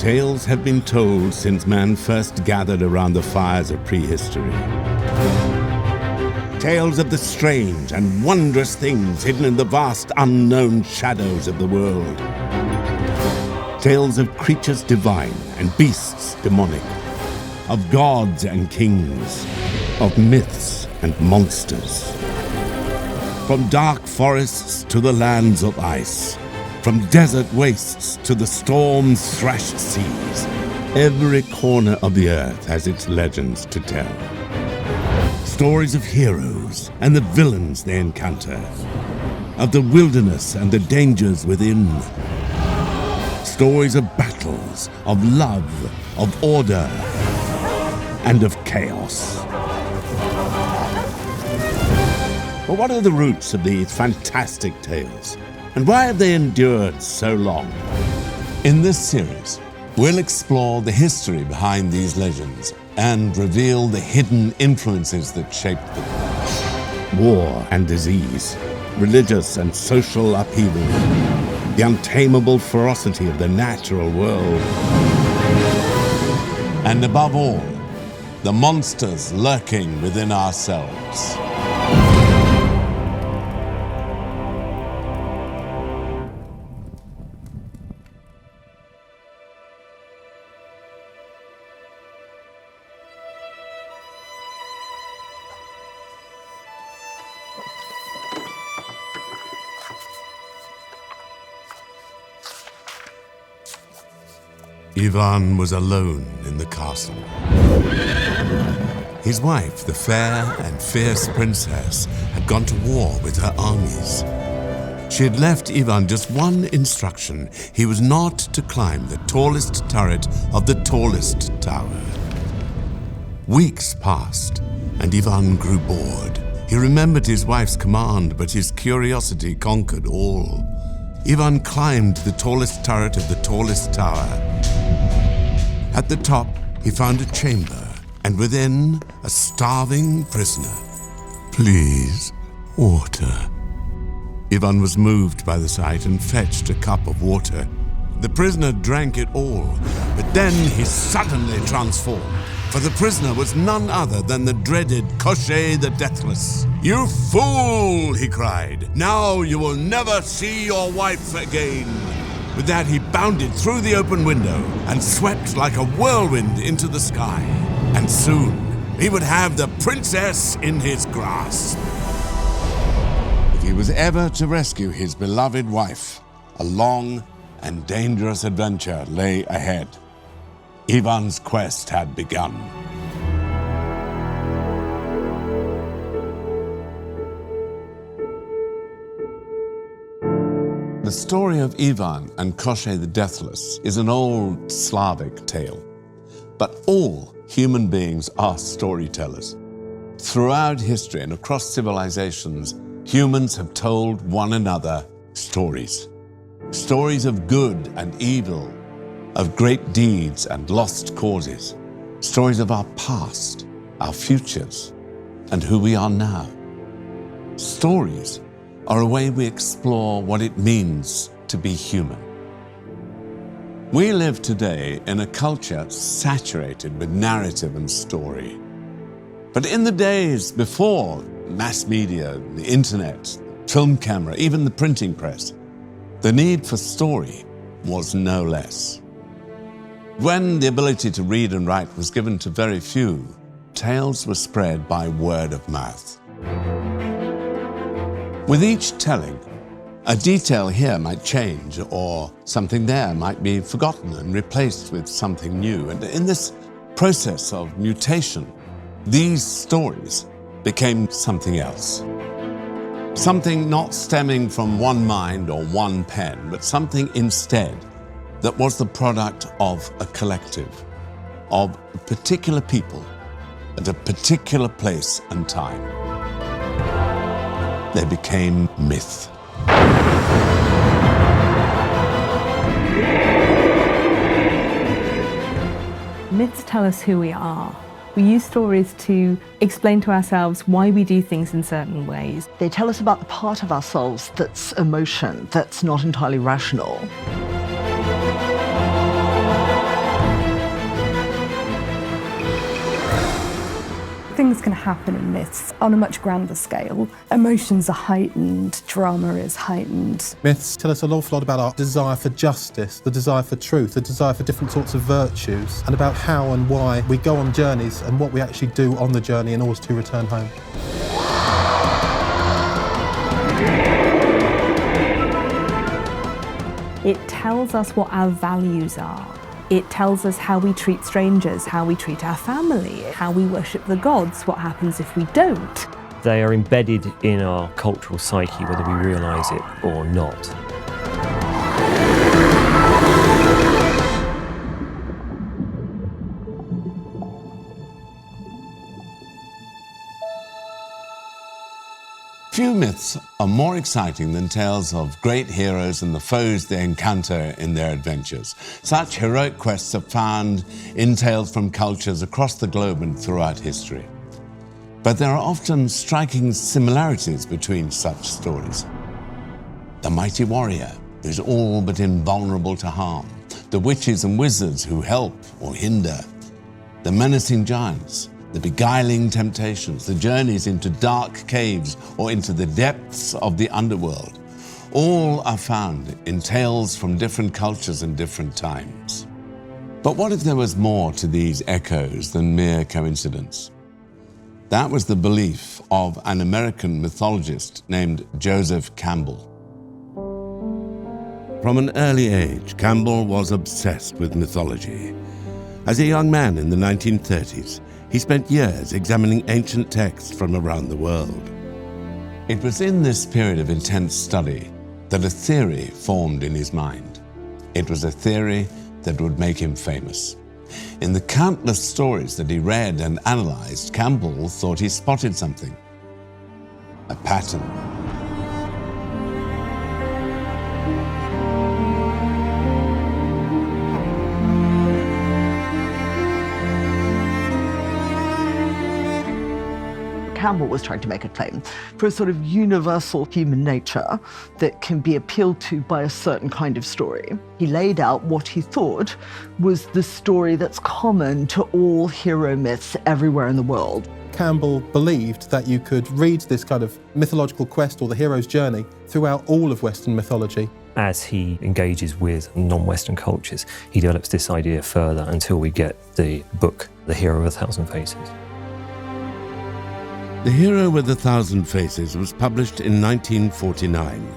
Tales have been told since man first gathered around the fires of prehistory. Tales of the strange and wondrous things hidden in the vast unknown shadows of the world. Tales of creatures divine and beasts demonic, of gods and kings, of myths and monsters. From dark forests to the lands of ice, from desert wastes to the storm-thrashed seas, every corner of the earth has its legends to tell. Stories of heroes and the villains they encounter, of the wilderness and the dangers within. Stories of battles, of love, of order, and of chaos. But what are the roots of these fantastic tales? And why have they endured so long? In this series, we'll explore the history behind these legends and reveal the hidden influences that shaped them. War and disease, religious and social upheaval, the untamable ferocity of the natural world. And above all, the monsters lurking within ourselves. Ivan was alone in the castle. His wife, the fair and fierce princess, had gone to war with her armies. She had left Ivan just one instruction. He was not to climb the tallest turret of the tallest tower. Weeks passed, and Ivan grew bored. He remembered his wife's command, but his curiosity conquered all. Ivan climbed the tallest turret of the tallest tower. At the top, he found a chamber, and within, a starving prisoner. "Please, water." Ivan was moved by the sight and fetched a cup of water. The prisoner drank it all, but then he suddenly transformed, for the prisoner was none other than the dreaded Koshchei the Deathless. "You fool!" he cried. "Now you will never see your wife again." With that, he bounded through the open window and swept like a whirlwind into the sky. And soon, he would have the princess in his grasp. If he was ever to rescue his beloved wife, a long and dangerous adventure lay ahead. Ivan's quest had begun. The story of Ivan and Koshchei the Deathless is an old Slavic tale. But all human beings are storytellers. Throughout history and across civilizations, humans have told one another stories. Stories of good and evil, of great deeds and lost causes. Stories of our past, our futures, and who we are now. Stories are a way we explore what it means to be human. We live today in a culture saturated with narrative and story. But in the days before mass media, the internet, film camera, even the printing press, the need for story was no less. When the ability to read and write was given to very few, tales were spread by word of mouth. With each telling, a detail here might change, or something there might be forgotten and replaced with something new. And in this process of mutation, these stories became something else. Something not stemming from one mind or one pen, but something instead that was the product of a collective, of particular people at a particular place and time. They became myth. Myths tell us who we are. We use stories to explain to ourselves why we do things in certain ways. They tell us about the part of ourselves that's emotion, that's not entirely rational. things can happen in myths on a much grander scale. Emotions are heightened, drama is heightened. Myths tell us an awful lot about our desire for justice, the desire for truth, the desire for different sorts of virtues, and about how and why we go on journeys and what we actually do on the journey in order to return home. It tells us what our values are. It tells us how we treat strangers, how we treat our family, how we worship the gods, what happens if we don't. They are embedded in our cultural psyche, whether we realise it or not. Few myths are more exciting than tales of great heroes and the foes they encounter in their adventures. Such heroic quests are found in tales from cultures across the globe and throughout history. But there are often striking similarities between such stories. The mighty warrior who's all but invulnerable to harm, the witches and wizards who help or hinder, the menacing giants, the beguiling temptations, the journeys into dark caves or into the depths of the underworld, all are found in tales from different cultures and different times. But what if there was more to these echoes than mere coincidence? That was the belief of an American mythologist named Joseph Campbell. From an early age, Campbell was obsessed with mythology. As a young man in the 1930s, he spent years examining ancient texts from around the world. It was in this period of intense study that a theory formed in his mind. It was a theory that would make him famous. In the countless stories that he read and analyzed, Campbell thought he spotted something, a pattern. Campbell was trying to make a claim for a sort of universal human nature that can be appealed to by a certain kind of story. He laid out what he thought was the story that's common to all hero myths everywhere in the world. Campbell believed that you could read this kind of mythological quest or the hero's journey throughout all of Western mythology. As he engages with non-Western cultures, he develops this idea further until we get the book, The Hero of a Thousand Faces. The Hero with a Thousand Faces was published in 1949,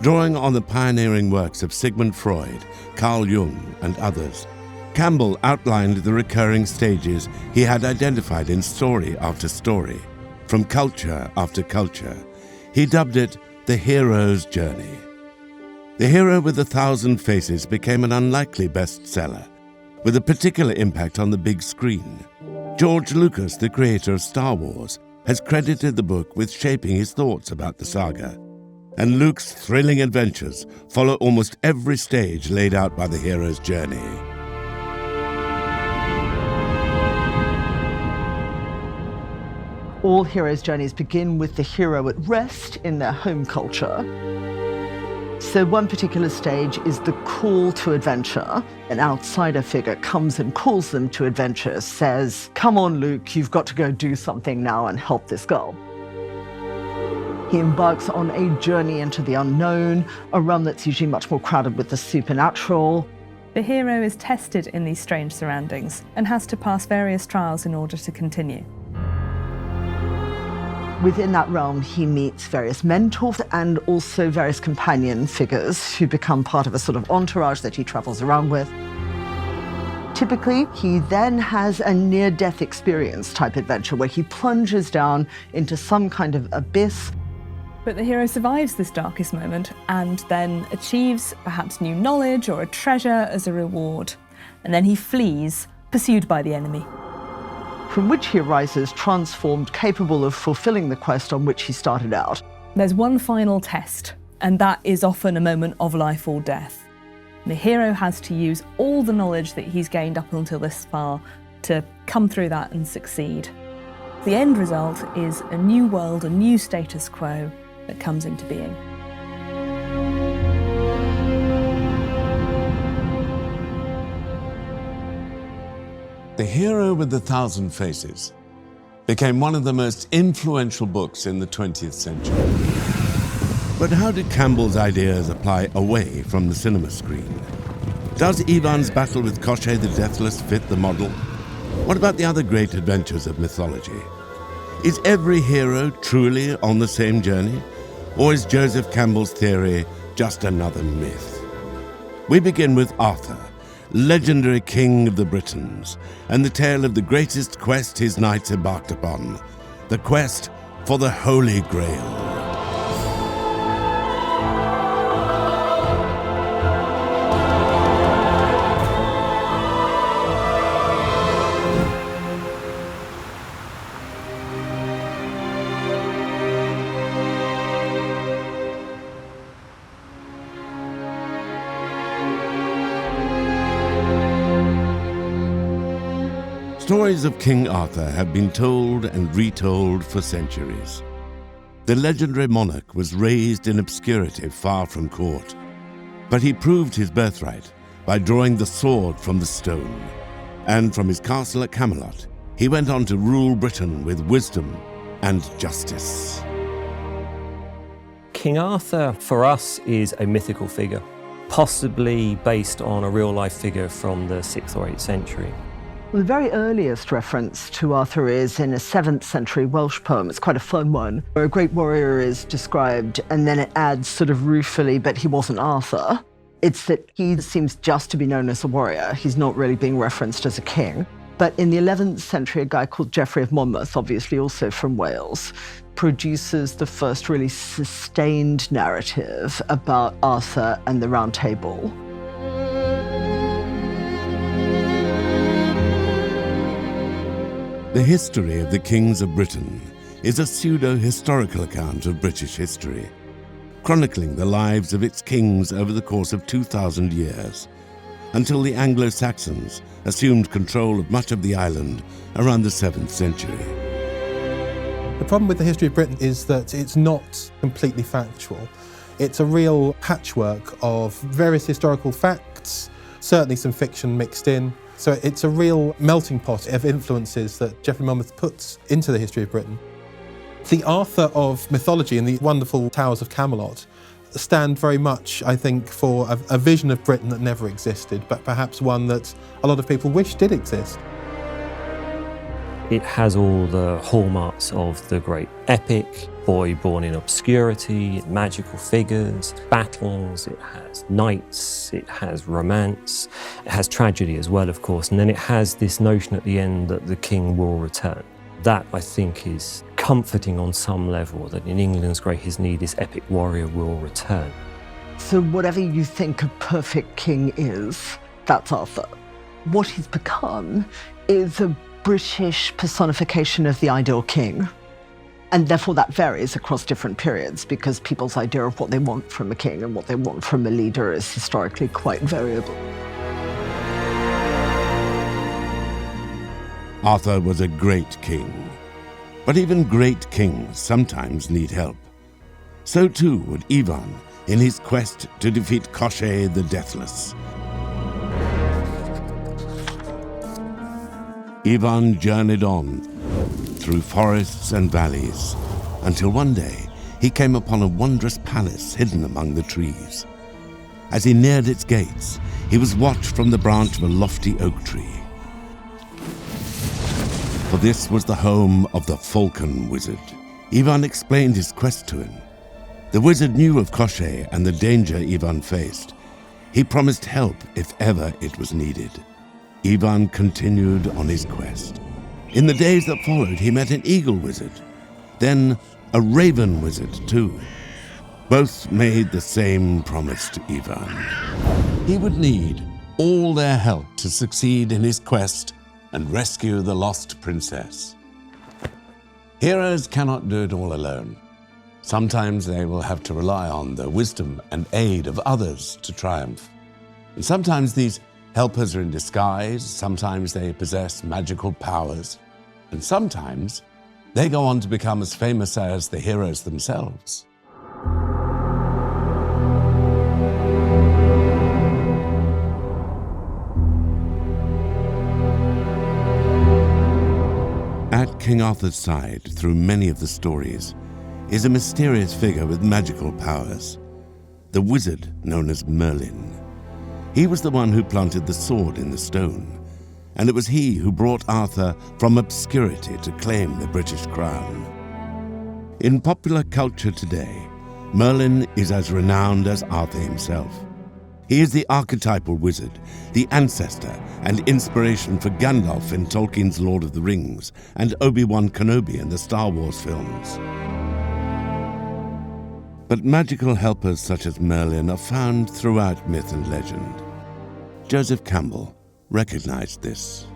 drawing on the pioneering works of Sigmund Freud, Carl Jung, and others. Campbell outlined the recurring stages he had identified in story after story, from culture after culture. He dubbed it the hero's journey. The Hero with a Thousand Faces became an unlikely bestseller, with a particular impact on the big screen. George Lucas, the creator of Star Wars, has credited the book with shaping his thoughts about the saga. And Luke's thrilling adventures follow almost every stage laid out by the hero's journey. All heroes' journeys begin with the hero at rest in their home culture. So one particular stage is the call to adventure. An outsider figure comes and calls them to adventure, says, "Come on, Luke, you've got to go do something now and help this girl." He embarks on a journey into the unknown, a realm that's usually much more crowded with the supernatural. The hero is tested in these strange surroundings and has to pass various trials in order to continue. Within that realm, he meets various mentors and also various companion figures who become part of a sort of entourage that he travels around with. Typically, he then has a near-death experience type adventure where he plunges down into some kind of abyss. But the hero survives this darkest moment and then achieves perhaps new knowledge or a treasure as a reward. And then he flees, pursued by the enemy. From which he arises transformed, capable of fulfilling the quest on which he started out. There's one final test, and that is often a moment of life or death. The hero has to use all the knowledge that he's gained up until this far to come through that and succeed. The end result is a new world, a new status quo that comes into being. The Hero with a Thousand Faces became one of the most influential books in the 20th century. But how did Campbell's ideas apply away from the cinema screen? Does Ivan's battle with Koshchei the Deathless fit the model? What about the other great adventures of mythology? Is every hero truly on the same journey? Or is Joseph Campbell's theory just another myth? We begin with Arthur, legendary king of the Britons, and the tale of the greatest quest his knights embarked upon, the quest for the Holy Grail. Stories of King Arthur have been told and retold for centuries. The legendary monarch was raised in obscurity far from court, but he proved his birthright by drawing the sword from the stone. And from his castle at Camelot, he went on to rule Britain with wisdom and justice. King Arthur, for us, is a mythical figure, possibly based on a real-life figure from the 6th or 8th century. Well, the very earliest reference to Arthur is in a 7th century Welsh poem. It's quite a fun one, where a great warrior is described, and then it adds sort of ruefully, but he wasn't Arthur. It's that he seems just to be known as a warrior. He's not really being referenced as a king. But in the 11th century, a guy called Geoffrey of Monmouth, obviously also from Wales, produces the first really sustained narrative about Arthur and the Round Table. The history of the kings of Britain is a pseudo-historical account of British history, chronicling the lives of its kings over the course of 2,000 years, until the Anglo-Saxons assumed control of much of the island around the 7th century. The problem with the history of Britain is that it's not completely factual. It's a real patchwork of various historical facts, certainly some fiction mixed in. So it's a real melting pot of influences that Geoffrey Monmouth puts into the history of Britain. The Arthur of mythology and the wonderful towers of Camelot stand very much, I think, for a vision of Britain that never existed, but perhaps one that a lot of people wish did exist. It has all the hallmarks of the great epic, boy born in obscurity, magical figures, battles, it has knights, it has romance, it has tragedy as well, of course, and then it has this notion at the end that the king will return. That, I think, is comforting on some level, that in England's greatest need, this epic warrior will return. So whatever you think a perfect king is, that's Arthur. What he's become is a British personification of the ideal king. And therefore that varies across different periods because people's idea of what they want from a king and what they want from a leader is historically quite variable. Arthur was a great king, but even great kings sometimes need help. So too would Ivan in his quest to defeat Koshchei the Deathless. Ivan journeyed on through forests and valleys until one day he came upon a wondrous palace hidden among the trees. As he neared its gates, he was watched from the branch of a lofty oak tree. For this was the home of the Falcon Wizard. Ivan explained his quest to him. The wizard knew of Koshchei and the danger Ivan faced. He promised help if ever it was needed. Ivan continued on his quest. In the days that followed, he met an eagle wizard, then a raven wizard too. Both made the same promise to Ivan. He would need all their help to succeed in his quest and rescue the lost princess. Heroes cannot do it all alone. Sometimes they will have to rely on the wisdom and aid of others to triumph. And sometimes these helpers are in disguise, sometimes they possess magical powers, and sometimes they go on to become as famous as the heroes themselves. At King Arthur's side through many of the stories is a mysterious figure with magical powers, the wizard known as Merlin. He was the one who planted the sword in the stone, and it was he who brought Arthur from obscurity to claim the British crown. In popular culture today, Merlin is as renowned as Arthur himself. He is the archetypal wizard, the ancestor and inspiration for Gandalf in Tolkien's Lord of the Rings and Obi-Wan Kenobi in the Star Wars films. But magical helpers such as Merlin are found throughout myth and legend. Joseph Campbell recognized this.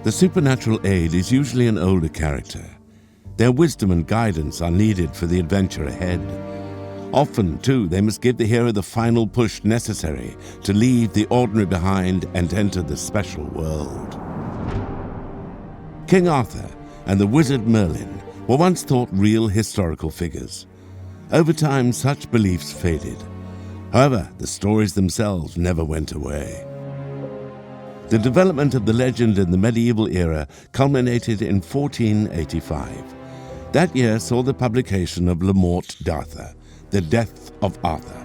The supernatural aid is usually an older character. Their wisdom and guidance are needed for the adventure ahead. Often, too, they must give the hero the final push necessary to leave the ordinary behind and enter the special world. King Arthur and the wizard Merlin were once thought real historical figures. Over time, such beliefs faded. However, the stories themselves never went away. The development of the legend in the medieval era culminated in 1485. That year saw the publication of Le Morte d'Arthur, The Death of Arthur.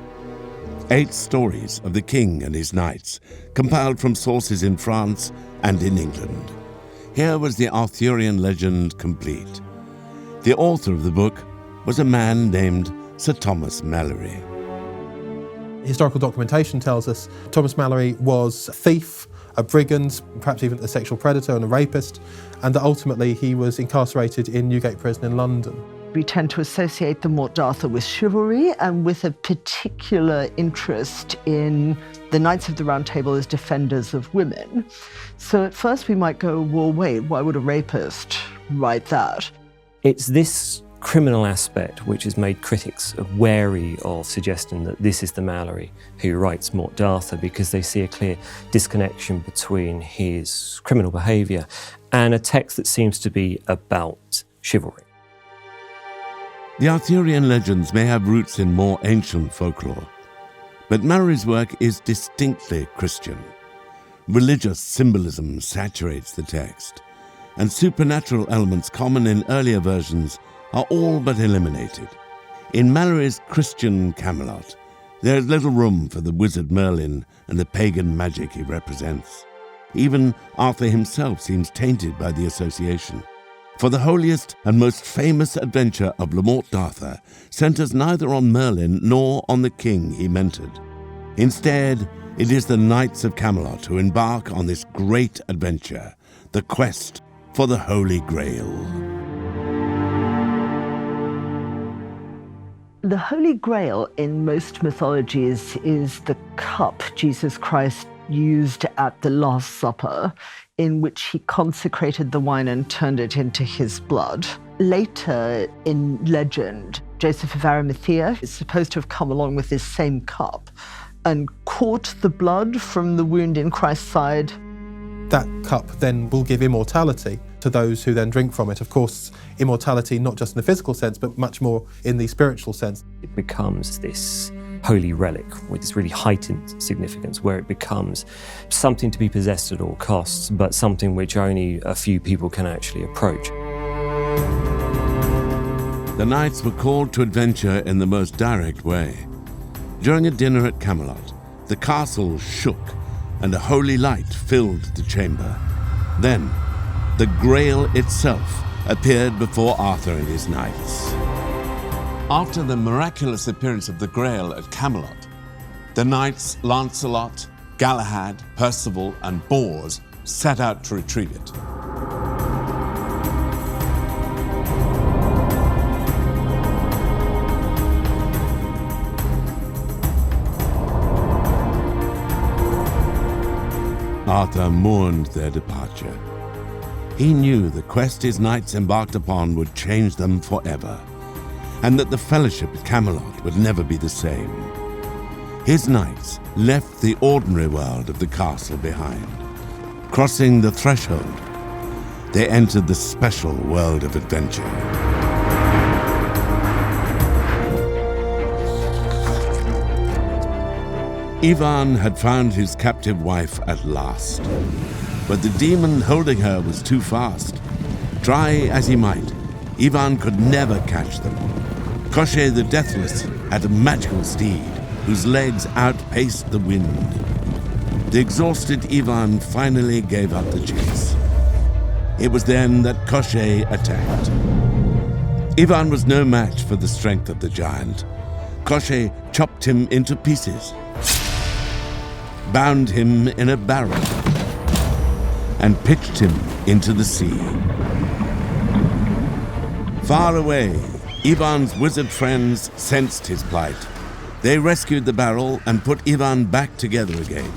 8 stories of the king and his knights, compiled from sources in France and in England. Here was the Arthurian legend complete. The author of the book was a man named Sir Thomas Malory. Historical documentation tells us Thomas Malory was a thief, a brigand, perhaps even a sexual predator and a rapist, and that ultimately he was incarcerated in Newgate Prison in London. We tend to associate the Morte d'Arthur with chivalry and with a particular interest in the Knights of the Round Table as defenders of women. So at first we might go, well, wait, why would a rapist write that? It's this criminal aspect which has made critics wary of suggesting that this is the Malory who writes Morte d'Arthur, because they see a clear disconnection between his criminal behaviour and a text that seems to be about chivalry. The Arthurian legends may have roots in more ancient folklore, but Malory's work is distinctly Christian. Religious symbolism saturates the text, and supernatural elements common in earlier versions are all but eliminated. In Malory's Christian Camelot, there is little room for the wizard Merlin and the pagan magic he represents. Even Arthur himself seems tainted by the association. For the holiest and most famous adventure of Le Morte d'Arthur centers neither on Merlin nor on the king he mentored. Instead, it is the Knights of Camelot who embark on this great adventure, the quest for the Holy Grail. The Holy Grail in most mythologies is the cup Jesus Christ used at the Last Supper, in which he consecrated the wine and turned it into his blood. Later in legend, Joseph of Arimathea is supposed to have come along with this same cup and caught the blood from the wound in Christ's side. That cup then will give immortality to those who then drink from it. Of course, immortality not just in the physical sense, but much more in the spiritual sense. It becomes this holy relic with this really heightened significance, where it becomes something to be possessed at all costs, but something which only a few people can actually approach. The knights were called to adventure in the most direct way. During a dinner at Camelot, the castle shook and a holy light filled the chamber. Then, the Grail itself appeared before Arthur and his knights. After the miraculous appearance of the Grail at Camelot, the knights Lancelot, Galahad, Percival, and Bors set out to retrieve it. Arthur mourned their departure. He knew the quest his knights embarked upon would change them forever, and that the fellowship at Camelot would never be the same. His knights left the ordinary world of the castle behind. Crossing the threshold, they entered the special world of adventure. Ivan had found his captive wife at last, but the demon holding her was too fast. Try as he might, Ivan could never catch them. Koshchei the Deathless had a magical steed whose legs outpaced the wind. The exhausted Ivan finally gave up the chase. It was then that Koshchei attacked. Ivan was no match for the strength of the giant. Koshchei chopped him into pieces, bound him in a barrel, and pitched him into the sea. Far away, Ivan's wizard friends sensed his plight. They rescued the barrel and put Ivan back together again.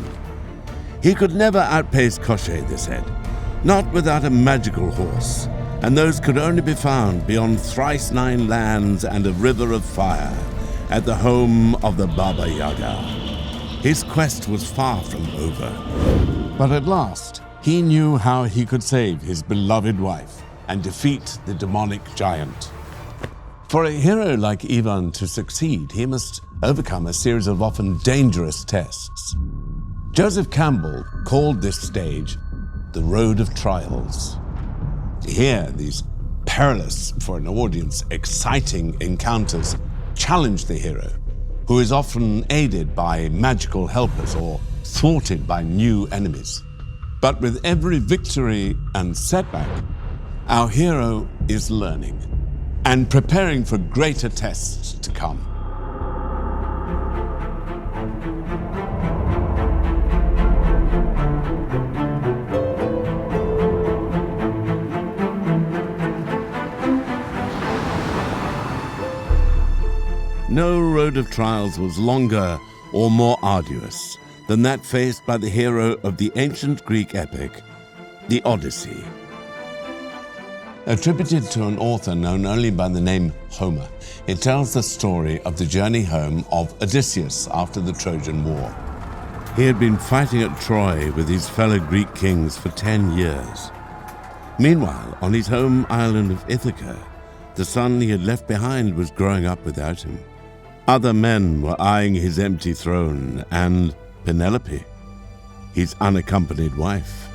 He could never outpace Koshchei, they said, not without a magical horse, and those could only be found beyond thrice 9 lands and a river of fire, at the home of the Baba Yaga. His quest was far from over. But at last, he knew how he could save his beloved wife and defeat the demonic giant. For a hero like Ivan to succeed, he must overcome a series of often dangerous tests. Joseph Campbell called this stage the Road of Trials. Here, these perilous, for an audience, exciting encounters challenge the hero, who is often aided by magical helpers or thwarted by new enemies. But with every victory and setback, our hero is learning and preparing for greater tests to come. No road of trials was longer or more arduous than that faced by the hero of the ancient Greek epic, the Odyssey. Attributed to an author known only by the name Homer, it tells the story of the journey home of Odysseus after the Trojan War. He had been fighting at Troy with his fellow Greek kings for 10 years. Meanwhile, on his home island of Ithaca, the son he had left behind was growing up without him. Other men were eyeing his empty throne and Penelope, his unaccompanied wife.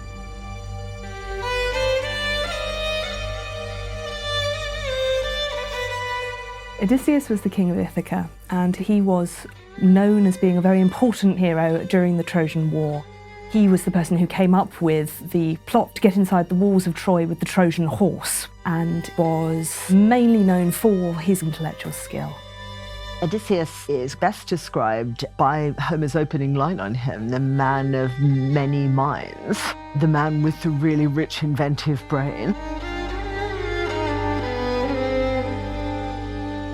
Odysseus was the king of Ithaca, and he was known as being a very important hero during the Trojan War. He was the person who came up with the plot to get inside the walls of Troy with the Trojan horse, and was mainly known for his intellectual skill. Odysseus is best described by Homer's opening line on him, the man of many minds, the man with the really rich inventive brain.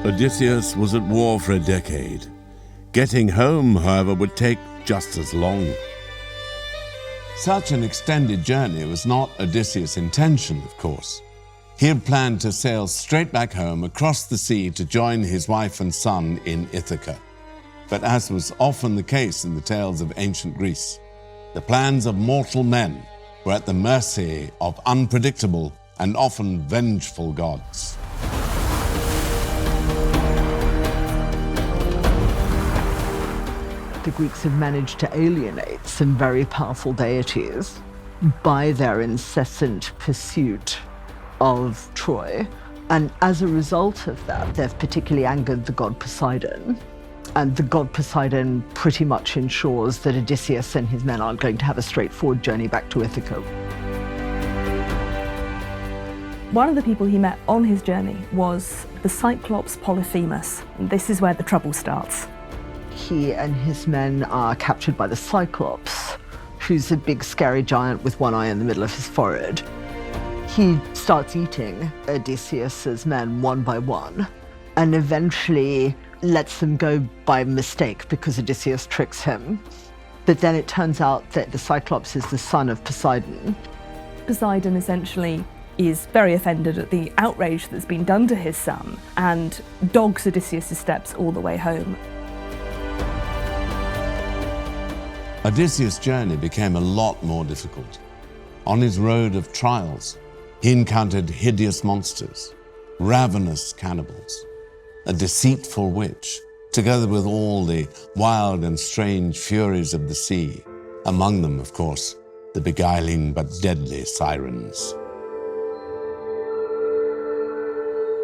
Odysseus was at war for a decade. Getting home, however, would take just as long. Such an extended journey was not Odysseus' intention, of course. He had planned to sail straight back home across the sea to join his wife and son in Ithaca. But as was often the case in the tales of ancient Greece, the plans of mortal men were at the mercy of unpredictable and often vengeful gods. The Greeks have managed to alienate some very powerful deities by their incessant pursuit of Troy. And as a result of that, they've particularly angered the god Poseidon. And the god Poseidon pretty much ensures that Odysseus and his men aren't going to have a straightforward journey back to Ithaca. One of the people he met on his journey was the Cyclops Polyphemus. And this is where the trouble starts. He and his men are captured by the Cyclops, who's a big scary giant with one eye in the middle of his forehead. He starts eating Odysseus's men one by one, and eventually lets them go by mistake because Odysseus tricks him. But then it turns out that the Cyclops is the son of Poseidon. Poseidon essentially is very offended at the outrage that's been done to his son and dogs Odysseus' steps all the way home. Odysseus' journey became a lot more difficult. On his road of trials, he encountered hideous monsters, ravenous cannibals, a deceitful witch, together with all the wild and strange furies of the sea. Among them, of course, the beguiling but deadly sirens.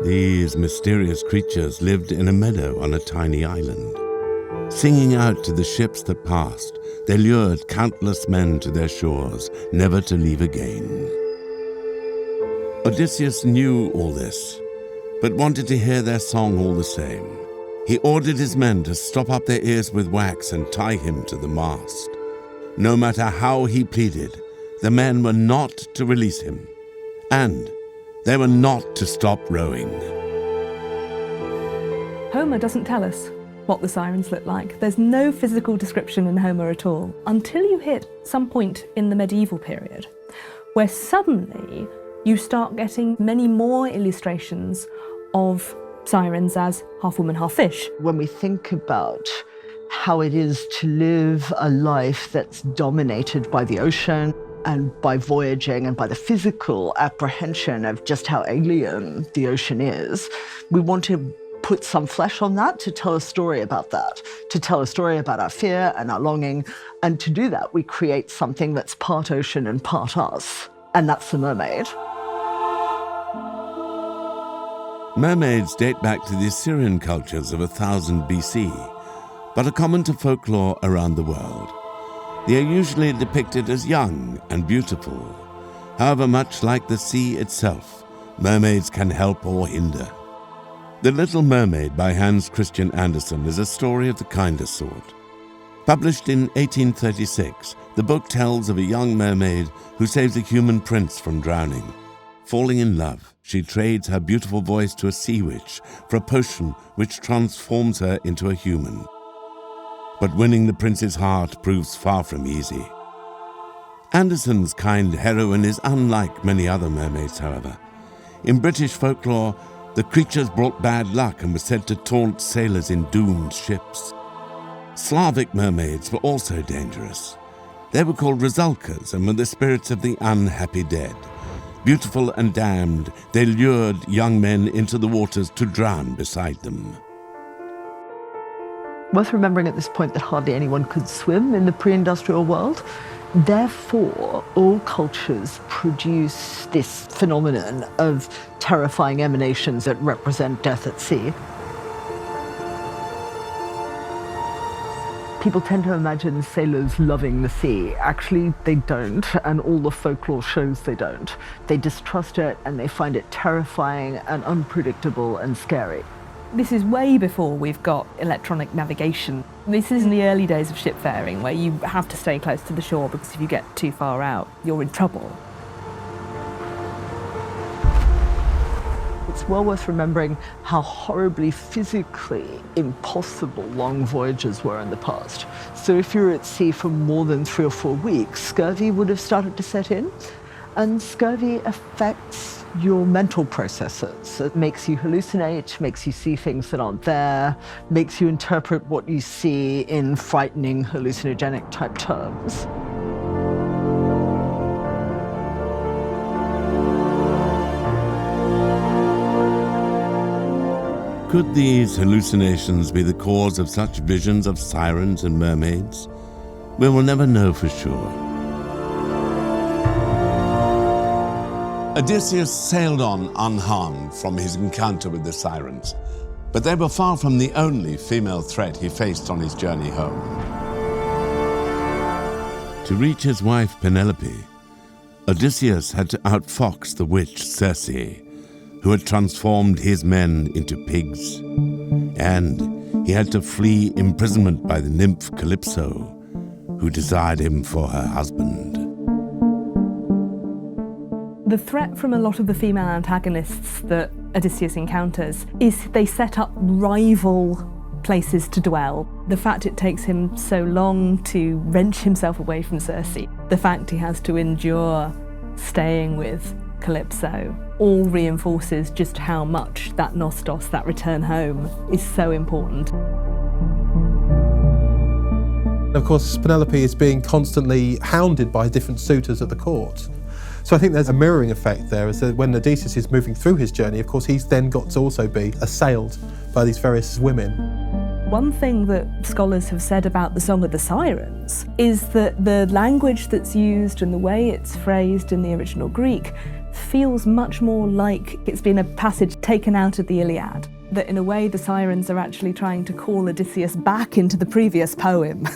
These mysterious creatures lived in a meadow on a tiny island. Singing out to the ships that passed, they lured countless men to their shores, never to leave again. Odysseus knew all this, but wanted to hear their song all the same. He ordered his men to stop up their ears with wax and tie him to the mast. No matter how he pleaded, the men were not to release him, and they were not to stop rowing. Homer doesn't tell us what the sirens look like. There's no physical description in Homer at all, until you hit some point in the medieval period, where suddenly you start getting many more illustrations of sirens as half woman, half fish. When we think about how it is to live a life that's dominated by the ocean and by voyaging and by the physical apprehension of just how alien the ocean is, we want to put some flesh on that, to tell a story about that, to tell a story about our fear and our longing. And to do that, we create something that's part ocean and part us, and that's the mermaid. Mermaids date back to the Assyrian cultures of 1000 BC, but are common to folklore around the world. They are usually depicted as young and beautiful. However, much like the sea itself, mermaids can help or hinder. The Little Mermaid by Hans Christian Andersen is a story of the kinder sort. Published in 1836, the book tells of a young mermaid who saves a human prince from drowning. Falling in love, she trades her beautiful voice to a sea witch for a potion which transforms her into a human. But winning the prince's heart proves far from easy. Andersen's kind heroine is unlike many other mermaids, however. In British folklore, the creatures brought bad luck and were said to taunt sailors in doomed ships. Slavic mermaids were also dangerous. They were called Rusalkas and were the spirits of the unhappy dead. Beautiful and damned, they lured young men into the waters to drown beside them. Worth remembering at this point that hardly anyone could swim in the pre-industrial world. Therefore, all cultures produce this phenomenon of terrifying emanations that represent death at sea. People tend to imagine sailors loving the sea. Actually, they don't, and all the folklore shows they don't. They distrust it, and they find it terrifying and unpredictable and scary. This is way before we've got electronic navigation. This is in the early days of shipfaring, where you have to stay close to the shore because if you get too far out, you're in trouble. It's well worth remembering how horribly physically impossible long voyages were in the past. So if you were at sea for more than 3 or 4 weeks, scurvy would have started to set in. And scurvy affects your mental processes. It makes you hallucinate, makes you see things that aren't there, makes you interpret what you see in frightening hallucinogenic type terms. Could these hallucinations be the cause of such visions of sirens and mermaids? We will never know for sure. Odysseus sailed on unharmed from his encounter with the sirens, but they were far from the only female threat he faced on his journey home. To reach his wife Penelope, Odysseus had to outfox the witch Circe, who had transformed his men into pigs, and he had to flee imprisonment by the nymph Calypso, who desired him for her husband. The threat from a lot of the female antagonists that Odysseus encounters is they set up rival places to dwell. The fact it takes him so long to wrench himself away from Circe, the fact he has to endure staying with Calypso, all reinforces just how much that nostos, that return home, is so important. Of course, Penelope is being constantly hounded by different suitors at the court. So I think there's a mirroring effect there, is that when Odysseus is moving through his journey, of course, he's then got to also be assailed by these various women. One thing that scholars have said about the Song of the Sirens is that the language that's used and the way it's phrased in the original Greek feels much more like it's been a passage taken out of the Iliad. That in a way the sirens are actually trying to call Odysseus back into the previous poem,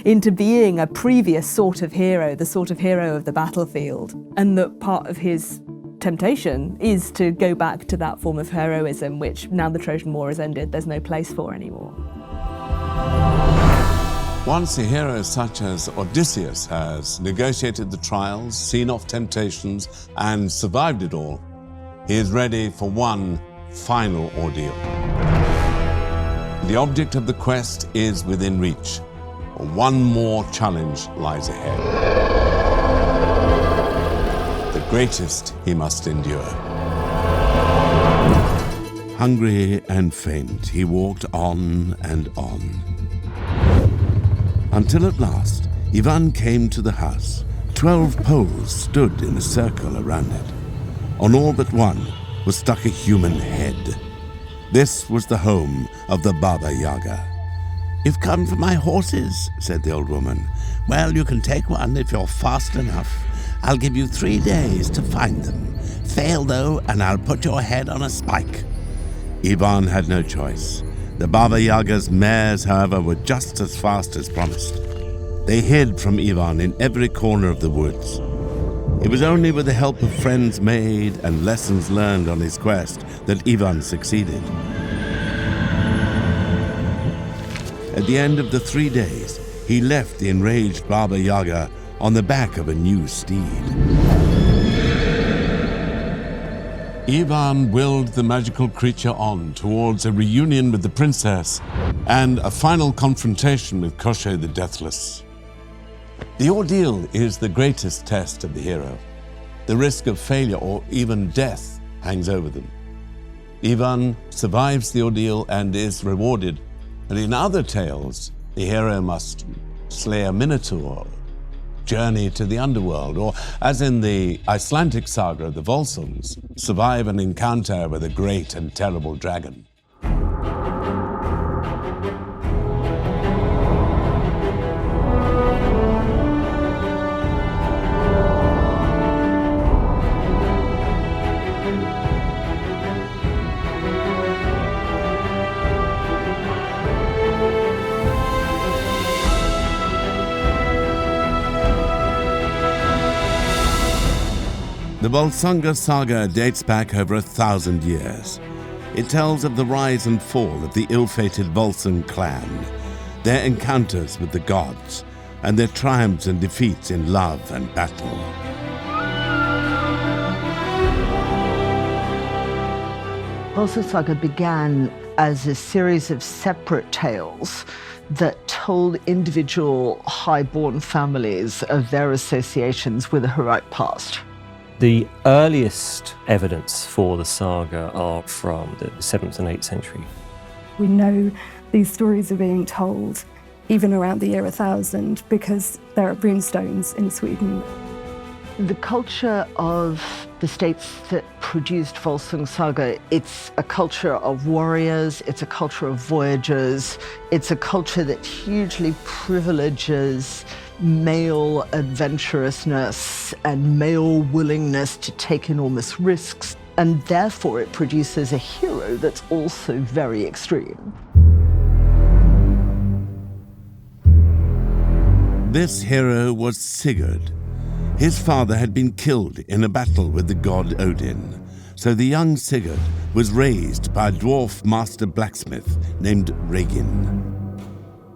into being a previous sort of hero, the sort of hero of the battlefield. And that part of his temptation is to go back to that form of heroism, which now the Trojan War has ended, there's no place for anymore. Once a hero such as Odysseus has negotiated the trials, seen off temptations, and survived it all, he is ready for one final ordeal. The object of the quest is within reach. One more challenge lies ahead. The greatest he must endure. Hungry and faint, he walked on and on. Until at last, Ivan came to the house. 12 poles stood in a circle around it. On all but one was stuck a human head. This was the home of the Baba Yaga. "You've come for my horses," said the old woman. "Well, you can take one if you're fast enough. I'll give you 3 days to find them. Fail, though, and I'll put your head on a spike." Ivan had no choice. The Baba Yaga's mares, however, were just as fast as promised. They hid from Ivan in every corner of the woods. It was only with the help of friends made and lessons learned on his quest that Ivan succeeded. At the end of the 3 days, he left the enraged Baba Yaga on the back of a new steed. Ivan willed the magical creature on towards a reunion with the princess and a final confrontation with Koshchei the Deathless. The ordeal is the greatest test of the hero. The risk of failure or even death hangs over them. Ivan survives the ordeal and is rewarded, and in other tales, the hero must slay a minotaur, journey to the underworld, or, as in the Icelandic saga of the Volsungs, survive an encounter with a great and terrible dragon. The Volsunga saga dates back over 1,000 years. It tells of the rise and fall of the ill-fated Volsung clan, their encounters with the gods, and their triumphs and defeats in love and battle. Volsung Saga began as a series of separate tales that told individual high-born families of their associations with a heroic past. The earliest evidence for the saga are from the 7th and 8th century. We know these stories are being told even around the year 1000 because there are runestones in Sweden. The culture of the states that produced Volsung Saga, it's a culture of warriors, it's a culture of voyagers, it's a culture that hugely privileges male adventurousness and male willingness to take enormous risks, and therefore it produces a hero that's also very extreme. This hero was Sigurd. His father had been killed in a battle with the god Odin, so the young Sigurd was raised by a dwarf master blacksmith named Regin.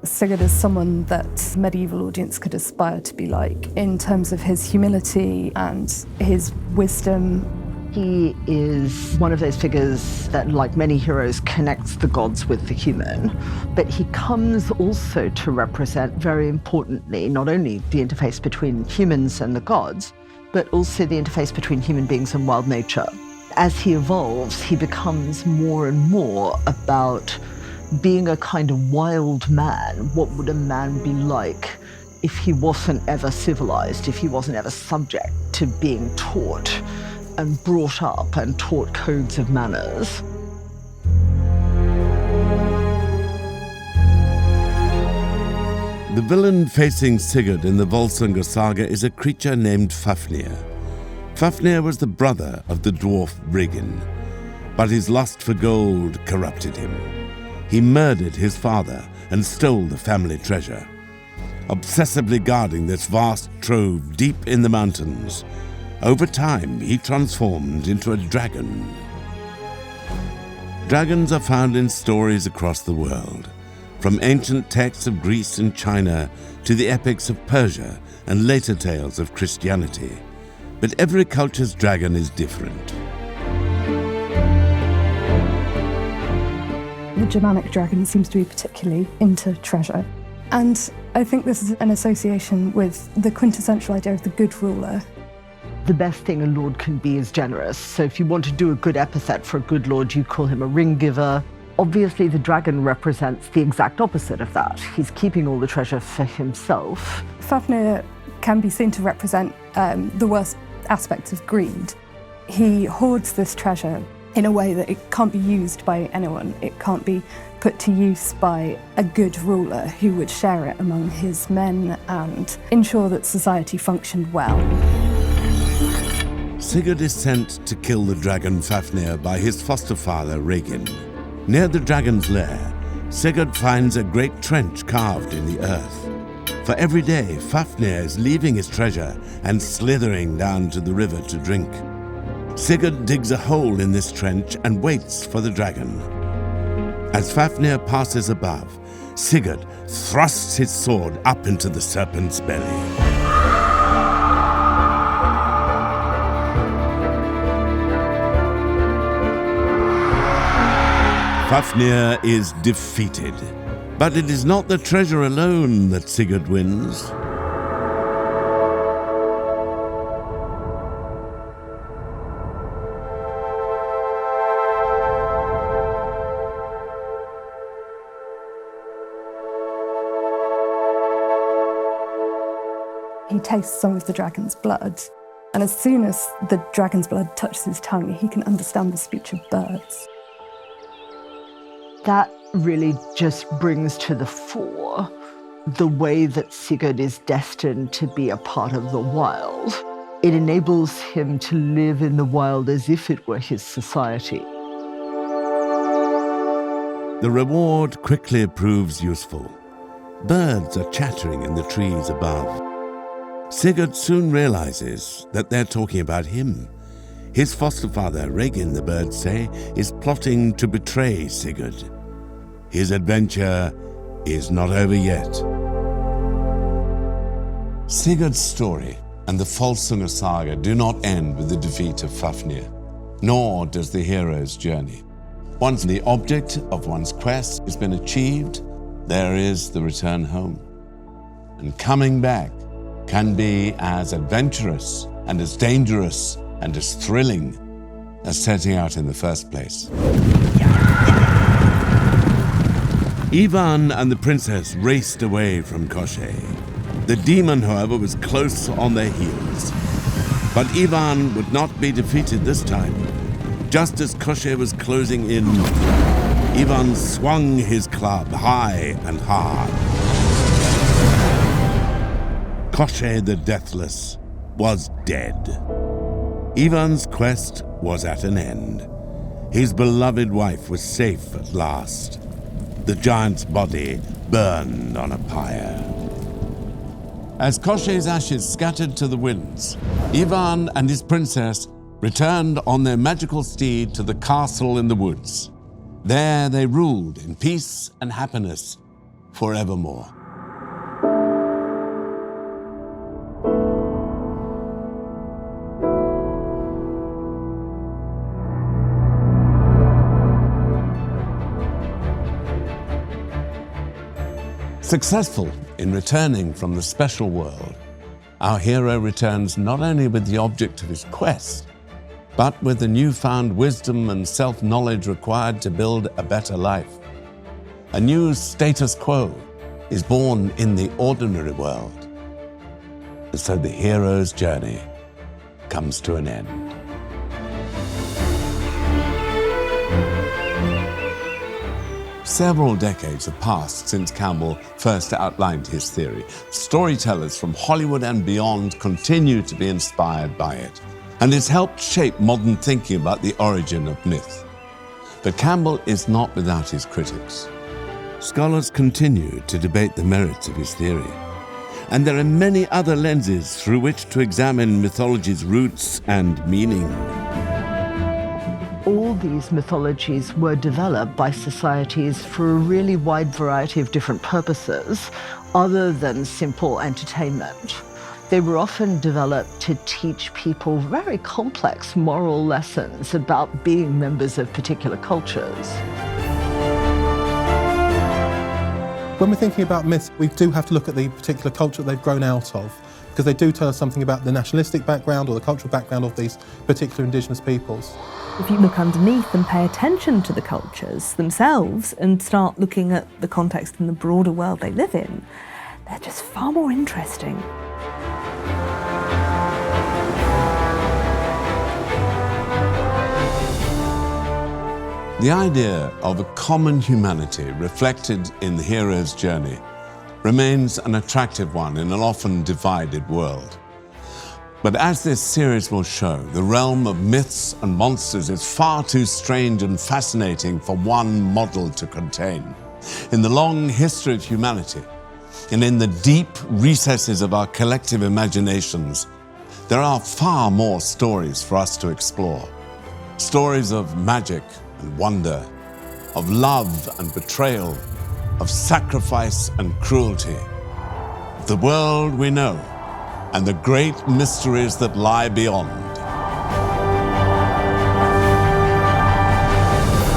Sigurd is someone that medieval audience could aspire to be like in terms of his humility and his wisdom. He is one of those figures that, like many heroes, connects the gods with the human. But he comes also to represent, very importantly, not only the interface between humans and the gods, but also the interface between human beings and wild nature. As he evolves, he becomes more and more about being a kind of wild man. What would a man be like if he wasn't ever civilized, if he wasn't ever subject to being taught and brought up and taught codes of manners? The villain facing Sigurd in the Volsunga saga is a creature named Fafnir. Fafnir was the brother of the dwarf Regin, but his lust for gold corrupted him. He murdered his father and stole the family treasure. Obsessively guarding this vast trove deep in the mountains, over time he transformed into a dragon. Dragons are found in stories across the world, from ancient texts of Greece and China to the epics of Persia and later tales of Christianity. But every culture's dragon is different. The Germanic dragon seems to be particularly into treasure. And I think this is an association with the quintessential idea of the good ruler. The best thing a lord can be is generous. So if you want to do a good epithet for a good lord, you call him a ring giver. Obviously, the dragon represents the exact opposite of that. He's keeping all the treasure for himself. Fafnir can be seen to represent the worst aspects of greed. He hoards this treasure in a way that it can't be used by anyone. It can't be put to use by a good ruler who would share it among his men and ensure that society functioned well. Sigurd is sent to kill the dragon Fafnir by his foster father Regin. Near the dragon's lair, Sigurd finds a great trench carved in the earth. For every day, Fafnir is leaving his treasure and slithering down to the river to drink. Sigurd digs a hole in this trench and waits for the dragon. As Fafnir passes above, Sigurd thrusts his sword up into the serpent's belly. Fafnir is defeated, but it is not the treasure alone that Sigurd wins. He tastes some of the dragon's blood, and as soon as the dragon's blood touches his tongue, he can understand the speech of birds. That really just brings to the fore the way that Sigurd is destined to be a part of the wild. It enables him to live in the wild as if it were his society. The reward quickly proves useful. Birds are chattering in the trees above. Sigurd soon realizes that they're talking about him. His foster father, Regin, the birds say, is plotting to betray Sigurd. His adventure is not over yet. Sigurd's story and the Folklore saga do not end with the defeat of Fafnir, nor does the hero's journey. Once the object of one's quest has been achieved, there is the return home. And coming back can be as adventurous and as dangerous and as thrilling as setting out in the first place. Ivan and the princess raced away from Koshchei. The demon, however, was close on their heels. But Ivan would not be defeated this time. Just as Koshchei was closing in, Ivan swung his club high and hard. Koshchei the Deathless was dead. Ivan's quest was at an end. His beloved wife was safe at last. The giant's body burned on a pyre. As Koshchei's ashes scattered to the winds, Ivan and his princess returned on their magical steed to the castle in the woods. There they ruled in peace and happiness forevermore. Successful in returning from the special world, our hero returns not only with the object of his quest, but with the newfound wisdom and self-knowledge required to build a better life. A new status quo is born in the ordinary world. And so the hero's journey comes to an end. Several decades have passed since Campbell first outlined his theory. Storytellers from Hollywood and beyond continue to be inspired by it. and it's helped shape modern thinking about the origin of myth. But Campbell is not without his critics. Scholars continue to debate the merits of his theory, and there are many other lenses through which to examine mythology's roots and meaning. All these mythologies were developed by societies for a really wide variety of different purposes, other than simple entertainment. They were often developed to teach people very complex moral lessons about being members of particular cultures. When we're thinking about myths, we do have to look at the particular culture they've grown out of, because they do tell us something about the nationalistic background or the cultural background of these particular indigenous peoples. If you look underneath and pay attention to the cultures themselves and start looking at the context and the broader world they live in, they're just far more interesting. The idea of a common humanity reflected in the hero's journey remains an attractive one in an often divided world. But as this series will show, the realm of myths and monsters is far too strange and fascinating for one model to contain. In the long history of humanity, and in the deep recesses of our collective imaginations, there are far more stories for us to explore. Stories of magic and wonder, of love and betrayal, of sacrifice and cruelty, the world we know, and the great mysteries that lie beyond.